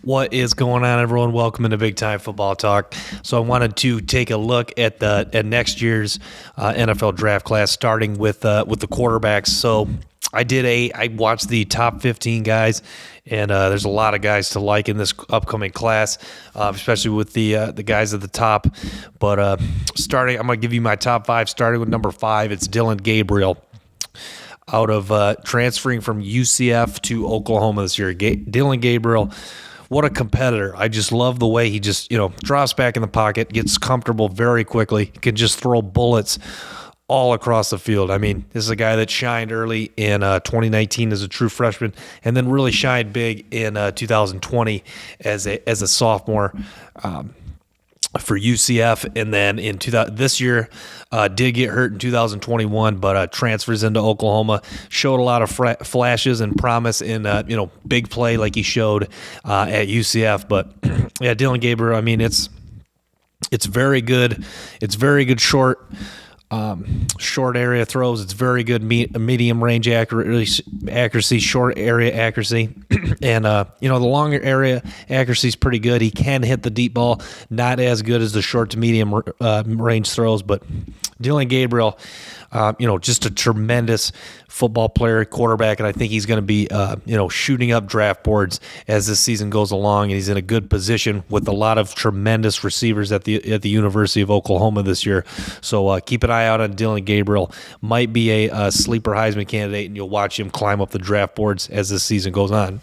What is going on, everyone? Welcome into Big Time Football Talk. So I wanted to take a look at next year's NFL draft class, starting with the quarterbacks. So I watched the top 15 guys, and there's a lot of guys to like in this upcoming class, especially with the guys at the top. But I'm going to give you my top five. Starting with number 5, it's Dillon Gabriel, out of transferring from UCF to Oklahoma this year. Dillon Gabriel, what a competitor. I just love the way he just, drops back in the pocket, gets comfortable very quickly, can just throw bullets all across the field. I mean, this is a guy that shined early in 2019 as a true freshman, and then really shined big in 2020 as a sophomore for UCF, and then in this year did get hurt in 2021, but transfers into Oklahoma, showed a lot of flashes and promise in big play like he showed at UCF. But yeah, Dillon Gabriel, I mean, it's very good. It's very good short area throws. It's very good medium range accuracy, short area accuracy, and the longer area accuracy is pretty good. He can hit the deep ball, not as good as the short to medium range throws, but Dillon Gabriel, just a tremendous football player, quarterback, and I think he's going to be, shooting up draft boards as this season goes along, and he's in a good position with a lot of tremendous receivers at the University of Oklahoma this year. So keep an eye out on Dillon Gabriel. Might be a sleeper Heisman candidate, and you'll watch him climb up the draft boards as this season goes on.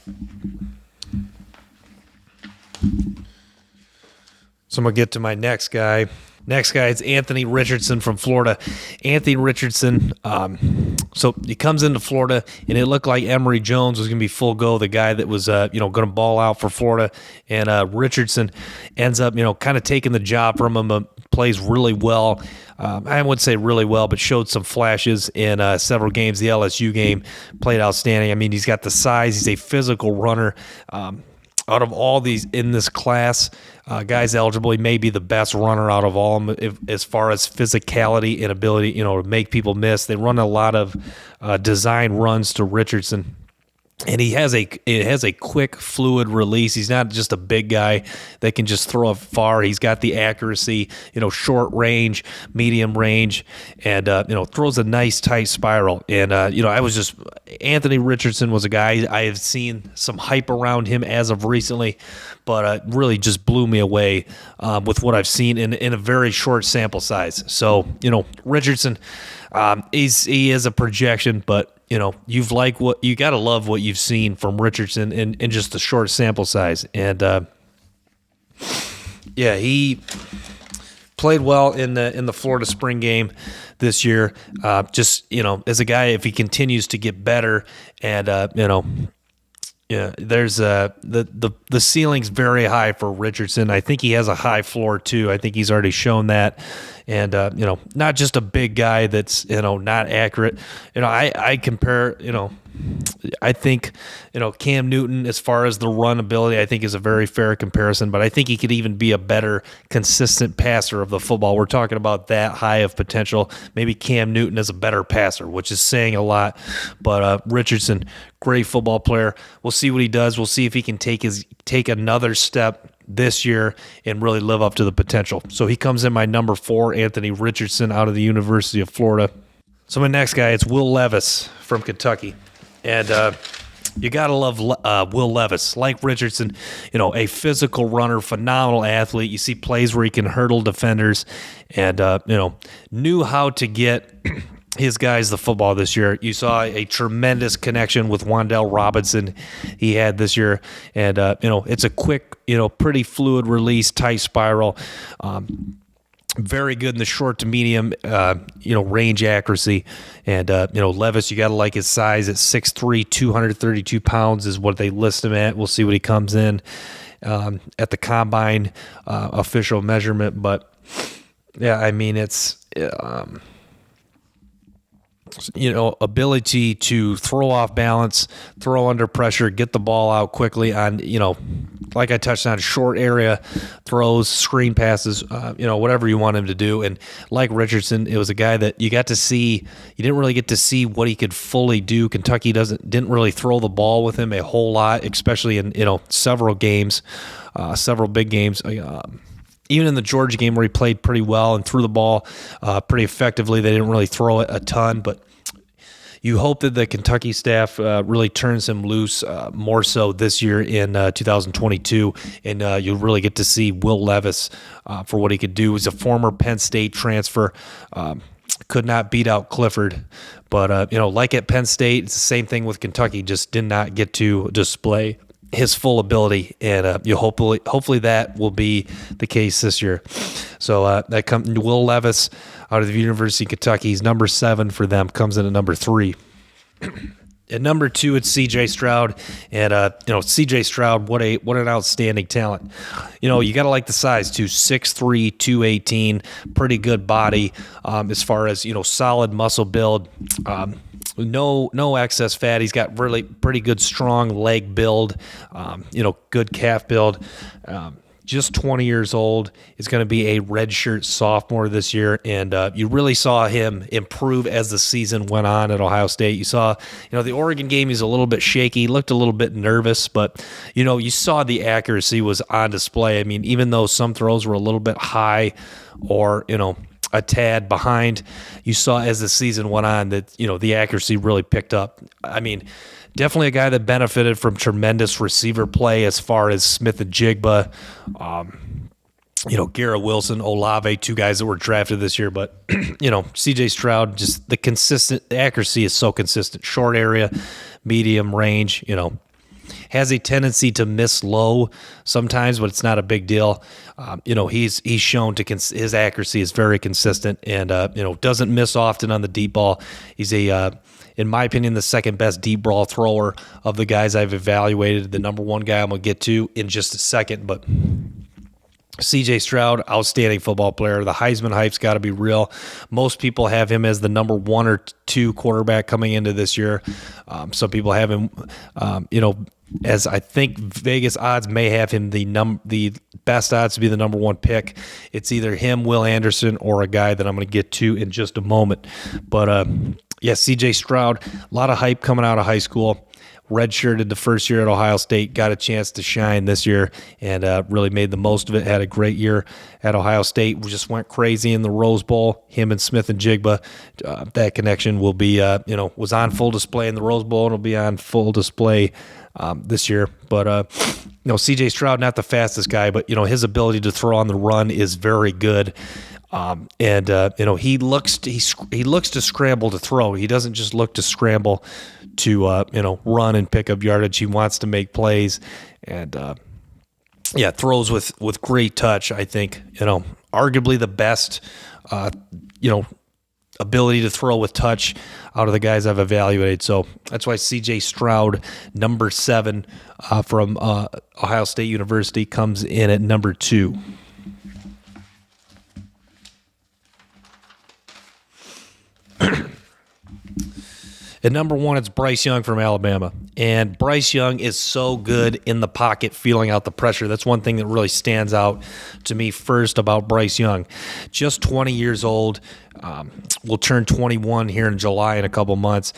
So I'm going to get to my next guy. Next guy is Anthony Richardson from Florida. Anthony Richardson, so he comes into Florida, and it looked like Emory Jones was going to be full go, the guy that was, going to ball out for Florida. And Richardson ends up, kind of taking the job from him, plays really well. I wouldn't say really well, but showed some flashes in several games. The LSU game played outstanding. I mean, he's got the size. He's a physical runner. Out of all these in this class, guys eligible, he may be the best runner out of all of them as far as physicality and ability, to make people miss. They run a lot of design runs to Richardson. And it has a quick, fluid release. He's not just a big guy that can just throw it far. He's got the accuracy, short range, medium range, and throws a nice tight spiral. And Anthony Richardson was a guy I have seen some hype around him as of recently, but really just blew me away with what I've seen in a very short sample size. So Richardson, he is a projection, but you got to love what you've seen from Richardson in just the short sample size. And he played well in the Florida spring game this year. As a guy, if he continues to get better, and there's the ceiling's very high for Richardson. I think he has a high floor too. I think he's already shown that. And, not just a big guy that's, not accurate. I compare, I think, Cam Newton, as far as the run ability, I think is a very fair comparison, but I think he could even be a better consistent passer of the football. We're talking about that high of potential. Maybe Cam Newton is a better passer, which is saying a lot, but Richardson, great football player. We'll see what he does. We'll see if he can take another step this year and really live up to the potential. So he comes in my number 4, Anthony Richardson, out of the University of Florida. So my next guy, it's Will Levis from Kentucky. And you got to love Will Levis. Like Richardson, a physical runner, phenomenal athlete. You see plays where he can hurdle defenders, and, knew how to get his guys the football this year. You saw a tremendous connection with Wan'Dale Robinson he had this year. And, it's a quick, pretty fluid release, tight spiral. Very good in the short to medium, range accuracy. And, Levis, you got to like his size at 6'3", 232 pounds is what they list him at. We'll see what he comes in at the combine official measurement. But, yeah, I mean, it's... ability to throw off balance, throw under pressure, get the ball out quickly on, like I touched on, short area throws, screen passes, whatever you want him to do. And like Richardson, it was a guy that you got to see. You didn't really get to see what he could fully do. Kentucky didn't really throw the ball with him a whole lot, especially in several games, several big games. Even in the Georgia game where he played pretty well and threw the ball pretty effectively, they didn't really throw it a ton, but you hope that the Kentucky staff really turns him loose more so this year in 2022, and you'll really get to see Will Levis for what he could do. He's a former Penn State transfer, could not beat out Clifford, but like at Penn State, it's the same thing with Kentucky. Just did not get to display his full ability, and hopefully that will be the case this year. So that comes Will Levis out of the University of Kentucky. He's number 7 for them, comes in at number 3. At number 2, it's C.J. Stroud, and C.J. Stroud, what an outstanding talent. You got to like the size too. 6'3", 218, pretty good body as far as solid muscle build. No excess fat. He's got really pretty good strong leg build. Good calf build. Just 20 years old. Is going to be a redshirt sophomore this year, and you really saw him improve as the season went on at Ohio State. You saw, the Oregon game, he's a little bit shaky, looked a little bit nervous, but, you saw the accuracy was on display. I mean, even though some throws were a little bit high or, a tad behind, you saw as the season went on that, the accuracy really picked up. I mean, definitely a guy that benefited from tremendous receiver play as far as Smith and Jigba, Garrett Wilson, Olave, 2 guys that were drafted this year. But, C.J. Stroud, just the accuracy is so consistent. Short area, medium range, has a tendency to miss low sometimes, but it's not a big deal. He's shown his accuracy is very consistent, and doesn't miss often on the deep ball. He's in my opinion, the second best deep ball thrower of the guys I've evaluated. The number 1 guy I'm gonna get to in just a second, but C.J. Stroud, outstanding football player. The Heisman hype's got to be real. Most people have him as the number 1 or 2 quarterback coming into this year. Some people have him, as I think Vegas odds may have him the best odds to be the number 1 pick. It's either him, Will Anderson, or a guy that I'm going to get to in just a moment. But C.J. Stroud, a lot of hype coming out of high school. Redshirted the first year at Ohio State, got a chance to shine this year, and really made the most of it. Had a great year at Ohio State. We just went crazy in the Rose Bowl. Him and Smith and Jigba, that connection will be, was on full display in the Rose Bowl, and will be on full display this year. But C.J. Stroud, not the fastest guy, but his ability to throw on the run is very good. He looks to scramble to throw. He doesn't just look to scramble to run and pick up yardage. He wants to make plays, and throws with great touch. I think arguably the best ability to throw with touch out of the guys I've evaluated. So that's why C.J. Stroud, number 7 from Ohio State University, comes in at number 2. At number 1, it's Bryce Young from Alabama. And Bryce Young is so good in the pocket, feeling out the pressure. That's one thing that really stands out to me first about Bryce Young. Just 20 years old. Will turn 21 here in July in a couple months.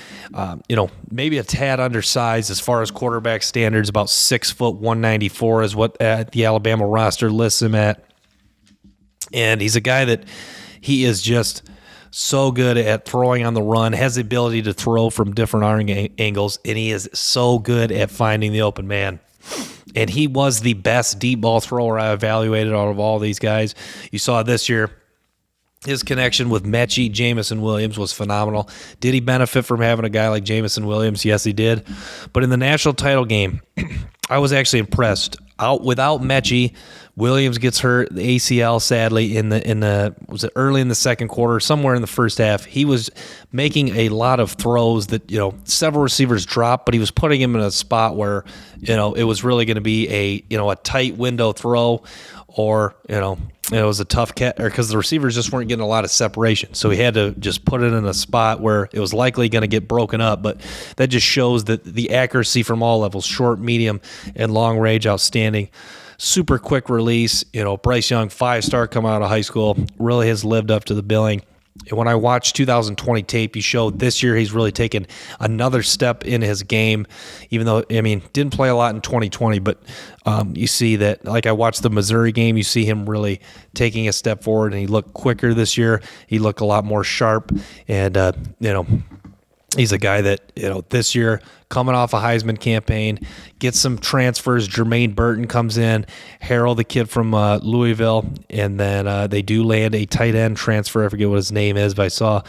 Maybe a tad undersized as far as quarterback standards, about 6 foot 194 is what the Alabama roster lists him at. And he's a guy that he is just so good at throwing on the run, has the ability to throw from different arm angles, and he is so good at finding the open man. And he was the best deep ball thrower I evaluated out of all these guys. You saw this year, his connection with Mechie, Jamison Williams was phenomenal. Did he benefit from having a guy like Jamison Williams? Yes, he did. But in the national title game, I was actually impressed. Without Mechie, Williams gets hurt, the ACL, sadly, was it early in the second quarter, somewhere in the first half. He was making a lot of throws that, several receivers dropped, but he was putting him in a spot where, it was really going to be a tight window throw, or, it was a tough cat, because the receivers just weren't getting a lot of separation. So he had to just put it in a spot where it was likely going to get broken up. But that just shows that the accuracy from all levels, short, medium, and long range, outstanding. Super quick release. Bryce Young, 5-star coming out of high school, really has lived up to the billing. And when I watched 2020 tape, he showed this year he's really taken another step in his game, even though, didn't play a lot in 2020, but you see that, like I watched the Missouri game, you see him really taking a step forward, and he looked quicker this year. He looked a lot more sharp, and, he's a guy that, this year, coming off a Heisman campaign, gets some transfers. Jermaine Burton comes in, Harrell, the kid from Louisville, and then they do land a tight end transfer. I forget what his name is, but I saw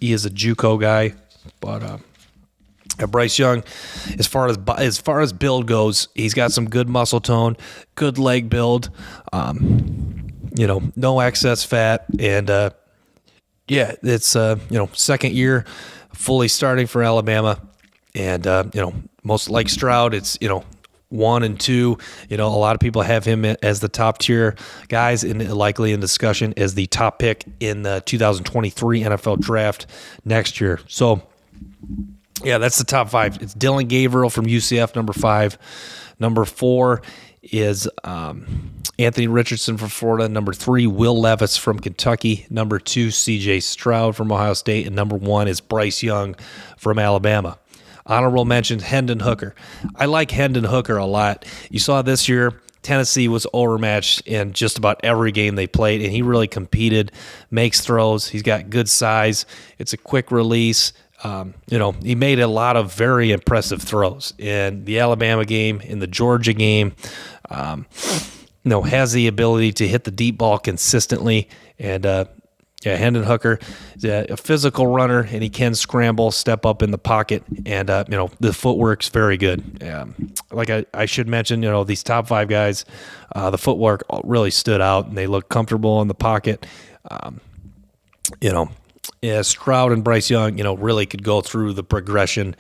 he is a JUCO guy. But Bryce Young, as far as build goes, he's got some good muscle tone, good leg build, no excess fat, and it's second year fully starting for Alabama, and most like Stroud, it's 1 and 2. A lot of people have him as the top tier guys, and likely in discussion as the top pick in the 2023 NFL draft next year. So that's the top 5. It's Dillon Gabriel from UCF, number 5. Number 4 is Anthony Richardson from Florida. Number 3, Will Levis from Kentucky. Number 2, CJ Stroud from Ohio State. And number 1 is Bryce Young from Alabama. Honorable mentions, Hendon Hooker. I like Hendon Hooker a lot. You saw this year, Tennessee was overmatched in just about every game they played, and he really competed, makes throws. He's got good size. It's a quick release. He made a lot of very impressive throws in the Alabama game, in the Georgia game. Has the ability to hit the deep ball consistently. And, Hendon Hooker is a physical runner, and he can scramble, step up in the pocket, and, the footwork's very good. Like I should mention, these top 5 guys, the footwork really stood out, and they look comfortable in the pocket. Stroud and Bryce Young, really could go through the progression.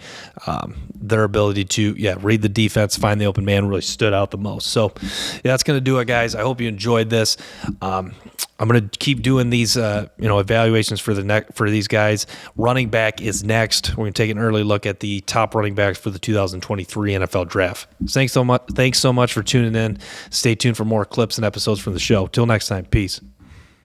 Their ability to, read the defense, find the open man really stood out the most. So, that's going to do it, guys. I hope you enjoyed this. I'm going to keep doing these, evaluations for these guys. Running back is next. We're going to take an early look at the top running backs for the 2023 NFL Draft. Thanks so much for tuning in. Stay tuned for more clips and episodes from the show. Till next time, peace.